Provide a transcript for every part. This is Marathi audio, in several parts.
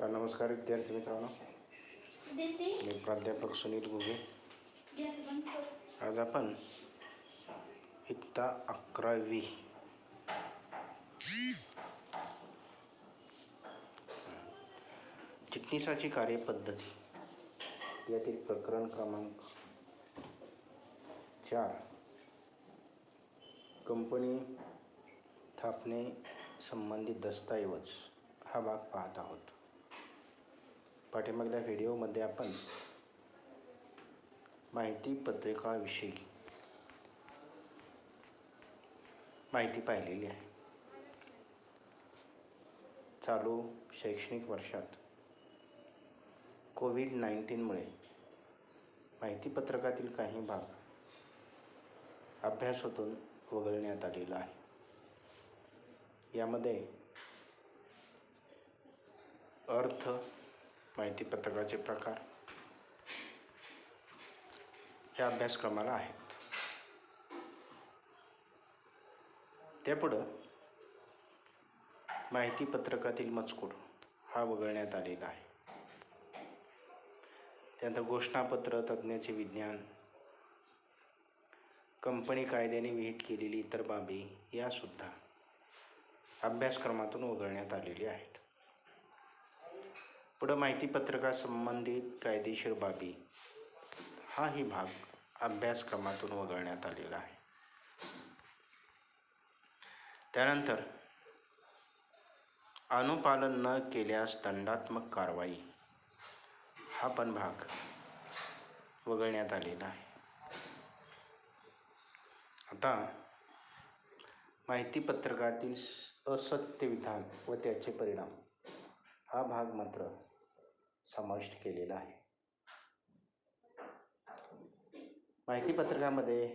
नमस्कार विद्यार्थी मित्रांनो, मी प्राध्यापक सुनील घुगे. आज आपण इयत्ता 11वी चिटणीसाची कार्यपद्धती यातील प्रकरण क्रमांक 4 कंपनी स्थापने संबंधित दस्तऐवज हा भाग पाहत आहोत. पाठीमागल्या व्हिडिओमध्ये आपण माहिती पत्रकाविषयी माहिती पाहिलेली आहे. चालू शैक्षणिक वर्षात कोविड-19मुळे माहिती पत्रकातील काही भाग अभ्यासातून वगळण्यात आलेला आहे. यामध्ये अर्थ, माहिती पत्रकाचे प्रकार या अभ्यासक्रमाला आहेत. त्यापुढं माहिती पत्रकातील मजकूर हा वगळण्यात आलेला आहे. त्यानंतर घोषणापत्र, तज्ज्ञाचे विज्ञान, कंपनी कायद्याने विहित केलेली इतर बाबी यासुद्धा अभ्यासक्रमातून वगळण्यात आलेली आहेत. पुढं माहिती पत्रकासंबंधित कायदेशीर बाबी हाही भाग अभ्यासक्रमातून वगळण्यात आलेला आहे. त्यानंतर अनुपालन न केल्यास दंडात्मक कारवाई हा पण भाग वगळण्यात आलेला आहे. आता माहिती पत्रकातील असत्य विधान व त्याचे परिणाम हा भाग मात्र समाविष्ट केलेला आहे. माहिती पत्रकामध्ये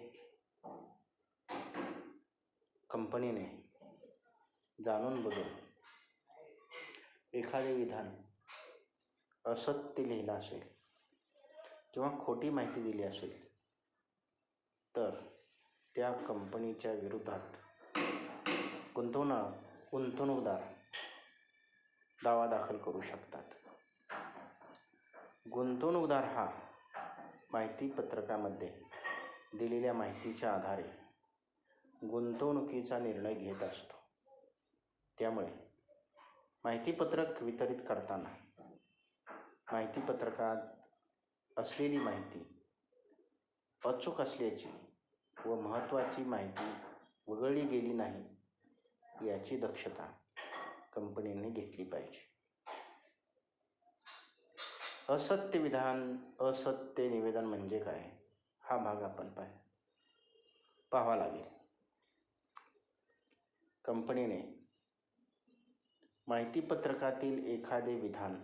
कंपनीने जाणून बुजून एखादे विधान असत्य लिहिलं असेल किंवा खोटी माहिती दिली असेल तर त्या कंपनीच्या विरोधात गुंतवणूकदार दावा दाखल करू शकतात. गुंतवणूकदार हा माहिती पत्रकामध्ये दिलेल्या माहितीच्या आधारे गुंतवणुकीचा निर्णय घेत असतो. त्यामुळे माहिती पत्रक वितरित करताना माहिती पत्रकात असलेली माहिती अचूक असल्याची व महत्त्वाची माहिती वगळली गेली नाही याची दक्षता कंपनीने घेतली पाहिजे. असत्य विधान, असत्य निवेदन म्हणजे काय हा भाग आपण पाहावा लागेल. कंपनीने माहिती पत्रकातील एखादे विधान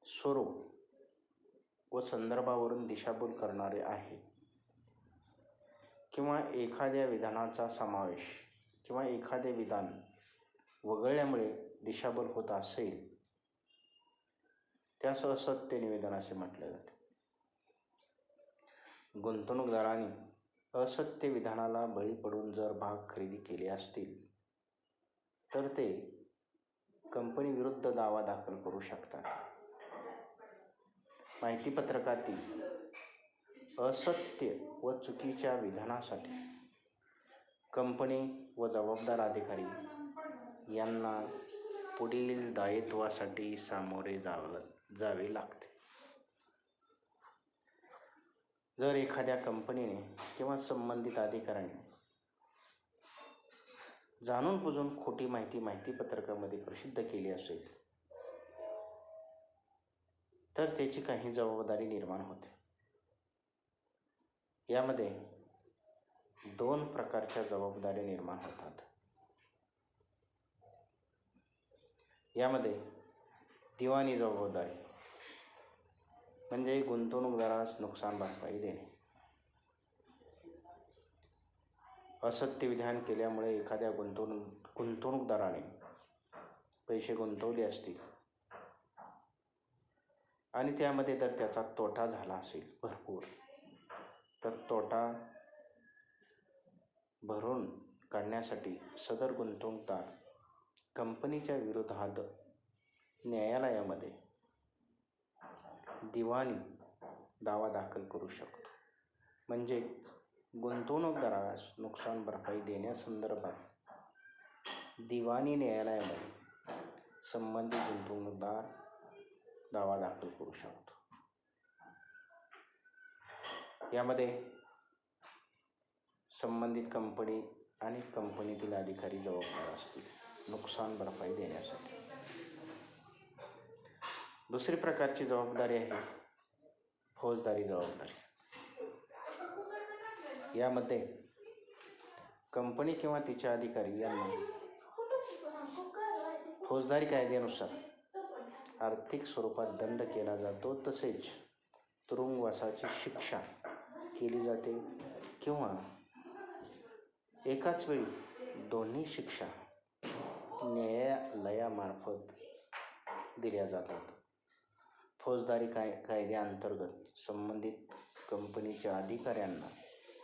स्वरूप व संदर्भावरून दिशाभूल करणारे आहे किंवा एखाद्या विधानाचा समावेश किंवा एखादे विधान वगळल्यामुळे दिशाभूल होत असेल त्यास असत्य निवेदन असे म्हटले जाते. गुंतवणूकदारांनी असत्य विधानाला बळी पडून जर भाग खरेदी केले असतील तर ते कंपनी विरुद्ध दावा दाखल करू शकतात. माहिती पत्रकातील असत्य व चुकीच्या विधानासाठी कंपनी व जबाबदार अधिकारी यांना पुढील दायित्वासाठी सामोरे जावे लागते. जर एखाद्या कंपनीने किंवा संबंधित अधिकाऱ्याने जाणून बुजून खोटी माहिती पत्रकामध्ये प्रसिद्ध केली असेल तर त्याची काही जबाबदारी निर्माण होते. यामध्ये 2 प्रकारच्या जबाबदाऱ्या निर्माण होतात. यामध्ये दिवाणी जबाबदारी म्हणजे गुंतवणूकदारास नुकसान भरपाई देणे. असत्य विधान केल्यामुळे एखाद्या गुंतवणूकदाराने पैसे गुंतवले असतील आणि त्यामध्ये जर त्याचा तोटा झाला असेल भरपूर, तर तोटा भरून काढण्यासाठी सदर गुंतवणूकदार कंपनीच्या विरोधात न्यायालयामध्ये दिवाणी दावा दाखल करू शकतो. म्हणजे गुंतवणूकदारास नुकसान भरपाई देण्यासंदर्भात दिवाणी न्यायालयामध्ये संबंधित गुंतवणूकदार दावा दाखल करू शकतो. यामध्ये संबंधित कंपनी आणि कंपनीतील अधिकारी जबाबदार असतील नुकसान भरपाई देण्यासाठी. दुसरी प्रकारची जबाबदारी आहे फौजदारी जबाबदारी. यामध्ये कंपनी किंवा तिचे अधिकारी यांना फौजदारी कायद्यानुसार आर्थिक स्वरूपात दंड केला जातो, तसेच तुरुंगवासाची शिक्षा केली जाते किंवा एकाच वेळी दोन्ही शिक्षा न्यायालयामार्फत दिल्या जातात. फौजदारी कायद्याअंतर्गत संबंधित कंपनीच्या अधिकाऱ्यांना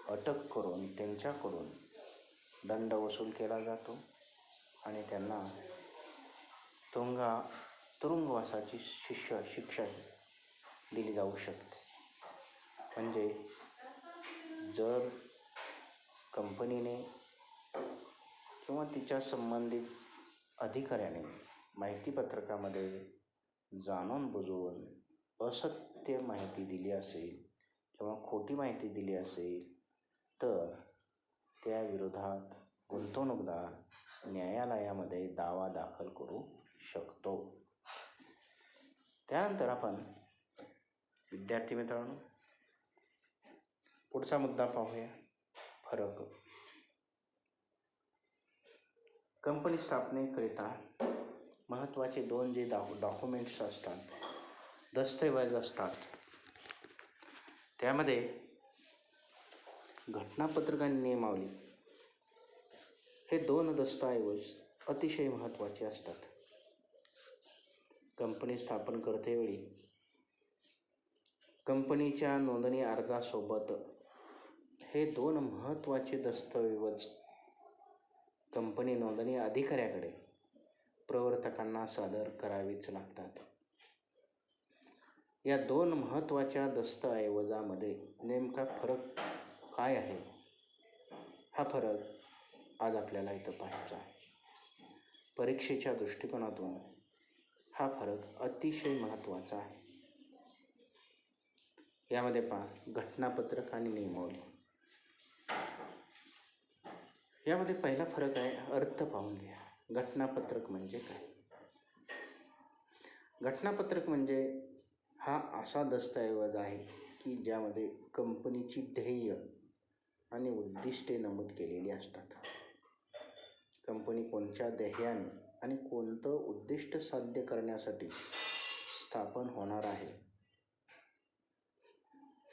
अटक करून त्यांच्याकडून दंड वसूल केला जातो आणि त्यांना तुरुंगवासाची शिक्षाही दिली जाऊ शकते. म्हणजे जर कंपनीने किंवा तिच्या संबंधित अधिकाऱ्याने माहितीपत्रकामध्ये जाणून बुजून असत्य माहिती दिली असेल किंवा खोटी माहिती दिली असेल तर त्या विरोधात गुंतवणूकदार न्यायालयामध्ये दावा दाखल करू शकतो. त्यानंतर आपण विद्यार्थी मित्रांनो पुढचा मुद्दा पाहूया, फरक. कंपनी स्थापनेकरिता महत्त्वाचे दोन जे डॉक्युमेंट्स असतात, दस्तऐवज असतात, त्यामध्ये घटनापत्रक आणि नियमावली हे दोन दस्तऐवज अतिशय महत्त्वाचे असतात. कंपनी स्थापन करतेवेळी कंपनीच्या नोंदणी अर्जासोबत हे दोन महत्त्वाचे दस्तऐवज कंपनी नोंदणी अधिकाऱ्याकडे प्रवर्तकांना सादर करावेच लागतात. या दोन महत्त्वाच्या दस्तऐवजामध्ये नेमका फरक काय आहे, हा फरक आज आपल्याला इथं पाहायचा आहे. परीक्षेच्या दृष्टिकोनातून हा फरक अतिशय महत्त्वाचा आहे. यामध्ये पहा, घटनापत्रक आणि नियमावली. यामध्ये पहिला फरक आहे, अर्थ पाहून घ्या. घटनापत्रक म्हणजे काय? घटनापत्रक म्हणजे हा असा दस्तऐवज आहे की ज्यामध्ये कंपनीची ध्येय आणि उद्दिष्टे नमूद केलेली असतात. कंपनी कोणत्या ध्येयाने आणि कोणतं उद्दिष्ट साध्य करण्यासाठी स्थापन होणार आहे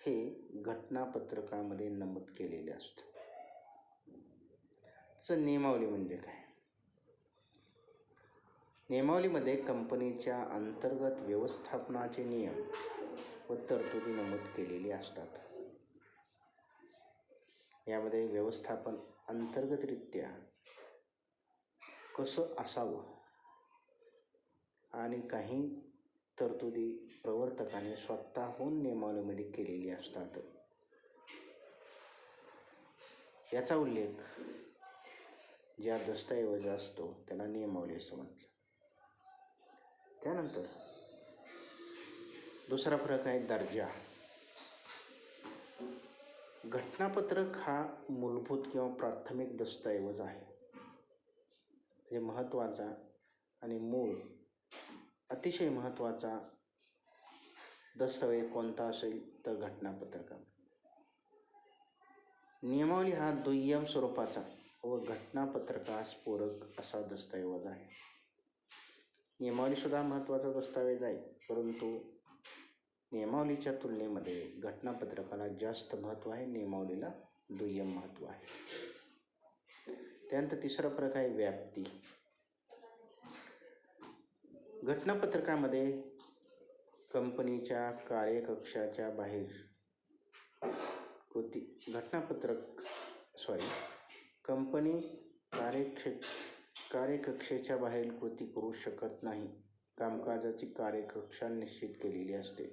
हे घटनापत्रकामध्ये नमूद केलेले असते. तसं नियमावली म्हणजे काय? नियमावलीमध्ये कंपनीच्या अंतर्गत व्यवस्थापनाचे नियम व तरतुदी नमूद केलेली असतात. यामध्ये व्यवस्थापन अंतर्गतरित्या कसं असावं आणि काही तरतुदी प्रवर्तकाने स्वतःहून नियमावलीमध्ये केलेली असतात. याचा उल्लेख ज्या दस्तऐवज असतो त्याला नियमावली असं म्हटलं. त्यानंतर दुसरा फरक आहे दर्जा. घटनापत्रक हा मूलभूत किंवा प्राथमिक दस्तऐवज आहे. म्हणजे महत्त्वाचा आणि मूळ अतिशय महत्त्वाचा दस्तऐवज कोणता असेल तर घटनापत्रक. नियमावली हा दुय्यम स्वरूपाचा व घटनापत्रकास पूरक असा दस्तऐवज आहे. नियमावलीसुद्धा महत्त्वाचा दस्तऐवज आहे, परंतु नियमावलीच्या तुलनेमध्ये घटनापत्रकाला जास्त महत्त्व आहे, नियमावलीला दुय्यम महत्त्व आहे. त्यानंतर तिसरा फरक आहे व्याप्ती. घटनापत्रकामध्ये कंपनीच्या कार्यकक्षाच्या बाहेर कंपनी कार्यकक्षेच्या बाहेर कृती करू शकत नाही. कामकाजाची कार्यकक्षा निश्चित केलेली असते.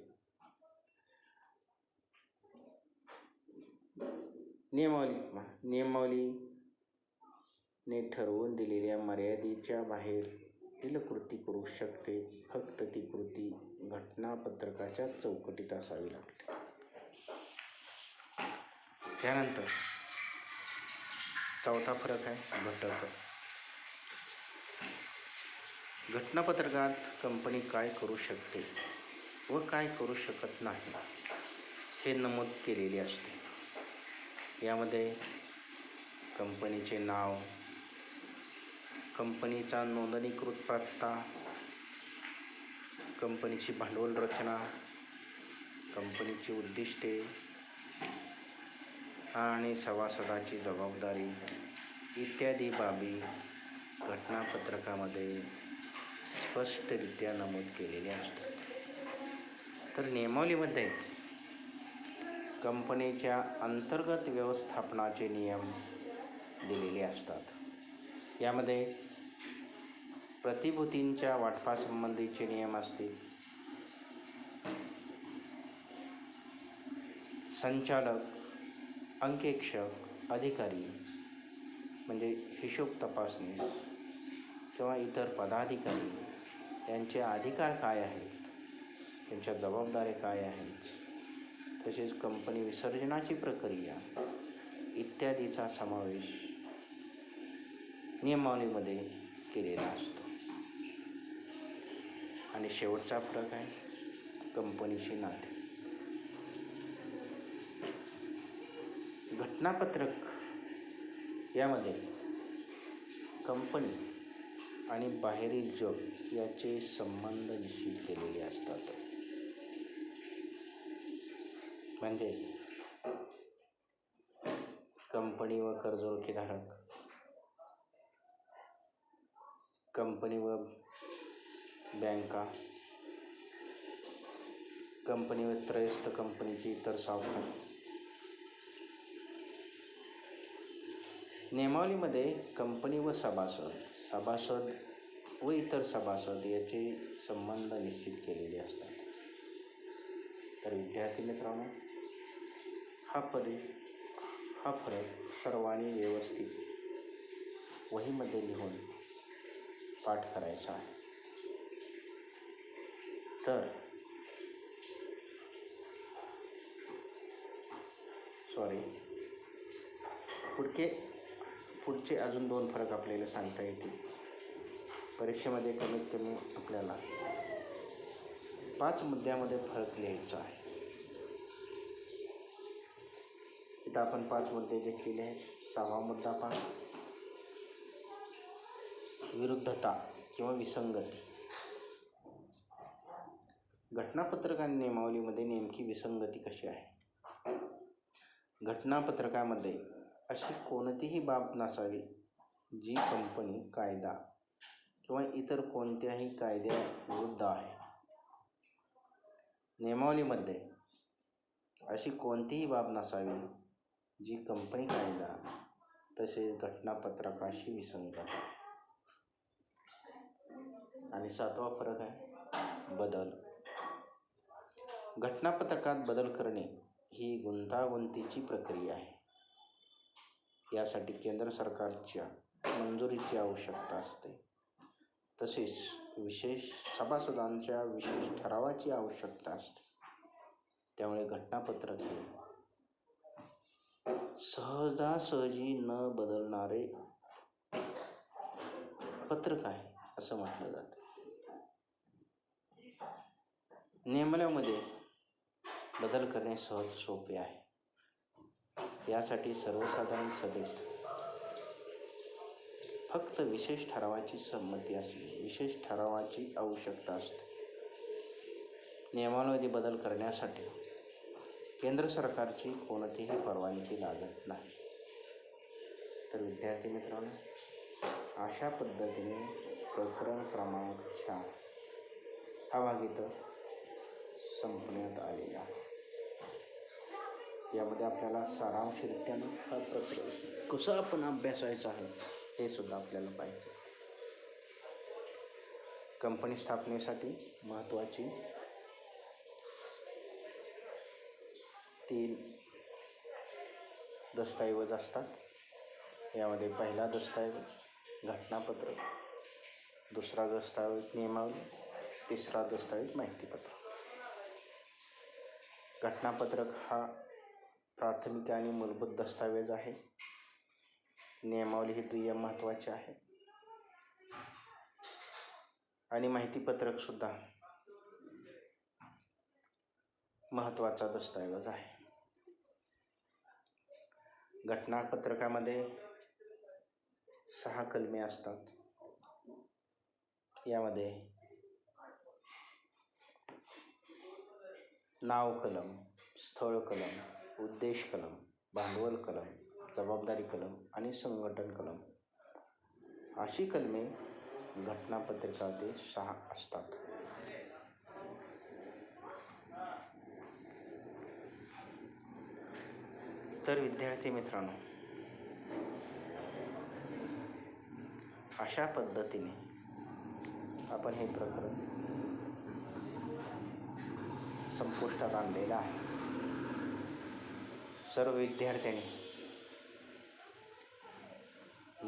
नियमावलीने ठरवून दिलेल्या मर्यादेच्या बाहेरील कृती करू शकते, फक्त ती कृती घटनापत्रकाच्या चौकटीत असावी लागते. त्यानंतर चौथा फरक आहे घटक. घटनापत्रकात कंपनी काय करू शकते व काय करू शकत नाही हे नमूद केलेले असते. यामध्ये कंपनीचे नाव, कंपनीचा नोंदणीकृत पत्ता, कंपनीची भांडवल रचना, कंपनीची उद्दिष्टे आणि सभासदाची जबाबदारी इत्यादी बाबी घटनापत्रकामध्ये स्पष्टरित्या नमूद केलेले असतात. तर नियमावलीमध्ये कंपनीच्या अंतर्गत व्यवस्थापनाचे नियम दिलेले असतात. यामध्ये प्रतिभूतींच्या वाटपासंबंधीचे नियम असतील, संचालक, अंकेक्षक, अधिकारी म्हणजे हिशोब तपासणी किंवा इतर पदाधिकारी यांचे अधिकार काय आहेत, त्यांच्या जबाबदाऱ्या काय आहेत, तसेच कंपनी विसर्जनाची प्रक्रिया इत्यादीचा समावेश नियमावलीमध्ये केलेला असतो. आणि शेवटचा फरक आहे कंपनीशी नाते. घटनापत्रक यामध्ये कंपनी आणि बाहेरील जग याचे संबंध निश्चित केलेले असतात. म्हणजे कंपनी व कर्जरोखेधारक, कंपनी व बँका, कंपनी व त्रयस्थ कंपनीची इतर सावकार. नियमावलीमध्ये कंपनी व सभासद व इतर सभासद याचे संबंध निश्चित केलेले असतात. तर विद्यार्थी मित्रांनो, हा फरक सर्वांनी व्यवस्थित वहीमध्ये लिहून पाठ करायचा आहे. तर पुढचे अजून 2 फरक आपल्याला सांगता येतील. परीक्षेमध्ये कमीत कमी आपल्याला 5 मुद्द्यामध्ये फरक लिहायचा आहे. इथं आपण 5 मुद्दे घेतलेले आहेत. 6वा मुद्दा पहा, विरुद्धता किंवा विसंगती. घटनापत्रक आणि नियमावलीमध्ये नेमकी विसंगती कशी आहे? घटनापत्रकामध्ये अशी कोणतीही बाब नसावी जी कंपनी कायदा किंवा इतर कोणत्याही कायद्याविरुद्ध आहे. नियमावलीमध्ये अशी कोणतीही बाब नसावी जी कंपनी कायदा तसेच घटनापत्रकाशी विसंगत आहे. आणि 7वा फरक आहे बदल. घटनापत्रकात बदल करणे ही गुंतागुंतीची प्रक्रिया आहे. यासाठी केंद्र सरकारच्या मंजुरीची आवश्यकता असते. तसेच सभासदांच्या विशेष ठरावाची आवश्यकता असते. त्यामुळे घटनापत्रक हे सहजासहजी न बदलणारे पत्रक आहे असं म्हटलं जातं. नियमावलीमध्ये बदल करणे सहज सोपे आहे. यासाठी सर्वसाधारण सभेत फक्त विशेष ठरावाची आवश्यकता असते. नियमावलीमध्ये बदल करण्यासाठी केंद्र सरकारची कोणतीही परवानगी लागत नाही. तर विद्यार्थी मित्रांनो, अशा पद्धतीने प्रकरण क्रमांक 4 हा भाग इथं संपण्यात आलेला आहे. यामध्ये आपल्याला सारांशरित्यानं हा प्रकरण कसं आपण अभ्यासायचं आहे हे सुद्धा आपल्याला पाहिजे. कंपनी स्थापनेसाठी महत्त्वाची 3 दस्तऐवज असतात. यामध्ये पहिला दस्तऐवज घटनापत्र, दुसरा दस्तऐवज नियमावली, तिसरा दस्तऐवज माहितीपत्र. घटनापत्रक हा प्राथमिक आणि मूलभूत दस्तऐवज आहे. नियमावली ही दुय्यम महत्त्वाची आहे आणि माहितीपत्रक सुद्धा महत्त्वाचा दस्तऐवज आहे. घटनापत्रकामध्ये 6 कलमे असतात. यामध्ये नाव कलम, स्थळ कलम, उद्देश कलम, भांडवल कलम, जबाबदारी कलम आणि संघटन कलम अशी कलमे घटनापत्रकामध्ये 6 असतात. तर विद्यार्थी मित्रांनो, अशा पद्धतीने आपण हे प्रकरण संपुष्टात आणलेलं आहे. सर्व विद्यार्थ्यांनी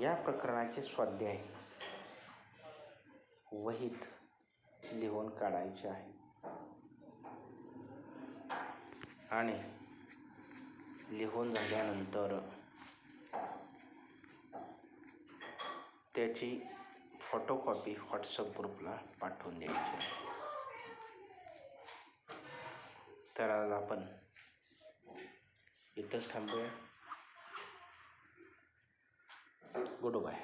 या प्रकरणाचे स्वाध्याय वहीत लिहून काढायचे आहे आणि लिहून झाल्यानंतर त्याची फोटोकॉपी व्हॉट्सअप ग्रुपला पाठवून द्यायची आहे. तर आज आपण इथंच थांबूया. Good bye.